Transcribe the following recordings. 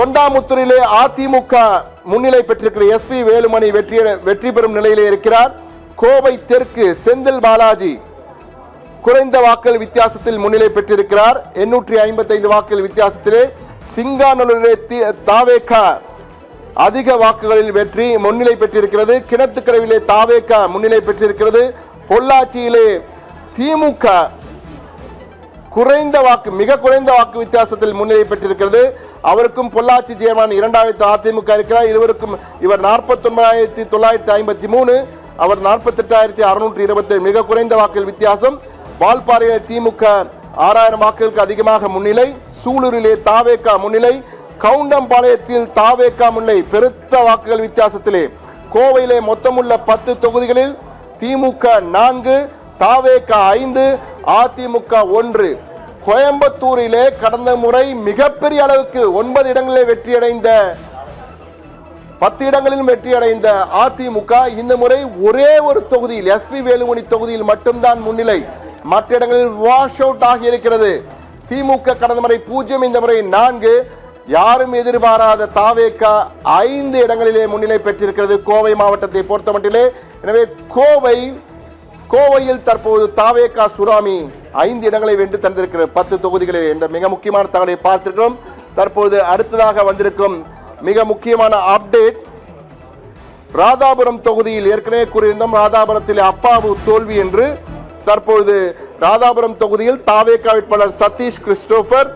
தொண்டாமுத்தூரிலே அதிமுக முன்னிலை பெற்றிருக்கிற SP வேலுமணி வெற்றி பெறும் நிலையிலே இருக்கிறார். கோவை தெற்கு செந்தில் பாலாஜி குறைந்த வாக்குகள் வித்தியாசத்தில் முன்னிலை பெற்றிருக்கிறார். 855 வாக்குகள் வித்தியாசத்திலே. சிங்காநல்லூரிலே தாவேகா அதிக வாக்குகளில் வெற்றி முன்னிலை பெற்றிருக்கிறது. கிணத்துக்கடவிலே தாவேகா முன்னிலை பெற்றிருக்கிறது. பொள்ளாச்சியிலே திமுக மிக குறைந்த வாக்கு வித்தியாசத்தில் முன்னிலை பெற்றிருக்கிறது. அவருக்கும் பொள்ளாச்சி சேர்மன் 2வது அதிமுக இருக்கிறார். இவர் 49,953, அவர் 48,627, மிக குறைந்த வாக்குகள் வித்தியாசம். வால்பாறையில் திமுக 6000 வாக்குகளுக்கு அதிகமாக முன்னிலை. சூலூரிலே தாவேகா முன்னிலை. கவுண்டம்பாளையத்தில் தாவேகா முன்னிலை பெருத்த வாக்குகள் வித்தியாசத்திலே. கோவையிலே மொத்தமுள்ள 10 தொகுதிகளில் திமுக 4, தாவேகா 5, அதிமுக 1. கோயம்புத்தூரிலே கடந்த முறை மிகப்பெரிய அளவுக்கு 9 இடங்களிலே வெற்றியடைந்த 10 இடங்களிலும் வெற்றியடைந்த அதிமுக இந்த முறை ஒரே ஒரு தொகுதியில் SP வேலுமணி தொகுதியில் மட்டும்தான் முன்னிலை. மற்ற இடங்களில் வாஷ் அவுட் ஆகி இருக்கிறது. திமுக கடந்த முறை 0, இந்த முறை 4. யாரும் எதிர்பாராத தாவேகா 5 இடங்களிலே முன்னிலை பெற்றிருக்கிறது கோவை மாவட்டத்தை பொறுத்தமட்டிலே. எனவே கோவையில் தற்போது தாவேகா சுராமி 5 இடங்களை வென்று தந்திருக்கிற 10 தொகுதிகளில் என்ற மிக முக்கியமான தகவலை பார்த்திருக்கிறோம். தற்போது அடுத்ததாக வந்திருக்கும் மிக முக்கியமான அப்டேட், ராதாபுரம் தொகுதியில் ஏற்கனவே கூறியிருந்தோம் ராதாபுரத்தில் அப்பாவு தோல்வி என்று. தற்பொழுது ராதாபுரம் தொகுதியில் தாவேகா வேட்பாளர் சதீஷ் கிறிஸ்டோபர்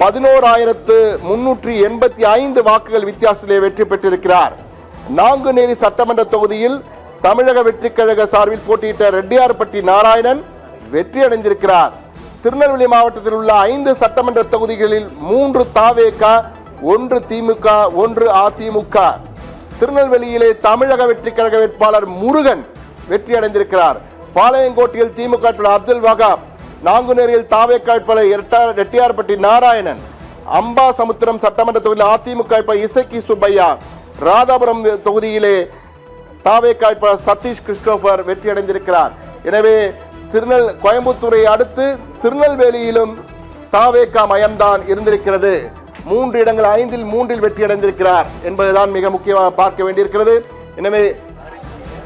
11,385 வாக்குகள் வித்தியாசத்திலே வெற்றி பெற்றிருக்கிறார். நாங்குநேரி சட்டமன்ற தொகுதியில் தமிழக வெற்றி கழக சார்பில் போட்டியிட்ட ரெட்டியார்பட்டி நாராயணன் வெற்றி அடைந்திருக்கிறார். திருநெல்வேலி மாவட்டத்தில் உள்ள 5 சட்டமன்ற தொகுதிகளில் 3 தாவேகா, 1 திமுக, 1 அதிமுக. திருநெல்வேலியிலே தமிழக வெற்றி கழக வேட்பாளர் முருகன் வெற்றி அடைந்திருக்கிறார். பாளையங்கோட்டையில் திமுக வேட்பாளர் அப்துல் வகாப், நாங்குநேரியில் தாவேகா வேட்பாளர் ரெட்டியார்பட்டி நாராயணன், அம்பாசமுத்திரம் சட்டமன்ற தொகுதியில் அதிமுக வேட்பாளர் இசக்கி சுப்பையா, ராதாபுரம் தொகுதியிலே தாவேகா வேட்பாளர் சதீஷ் கிறிஸ்டோபர் வெற்றி அடைந்திருக்கிறார். எனவே கோயம்புத்தூரை அடுத்து திருநெல்வேலியிலும் தாவேகா மயம்தான் இருந்திருக்கிறது. 3 இடங்கள் 5இல் 3இல் வெற்றி அடைந்திருக்கிறார் என்பதுதான் மிக முக்கியமாக பார்க்க வேண்டியிருக்கிறது. எனவே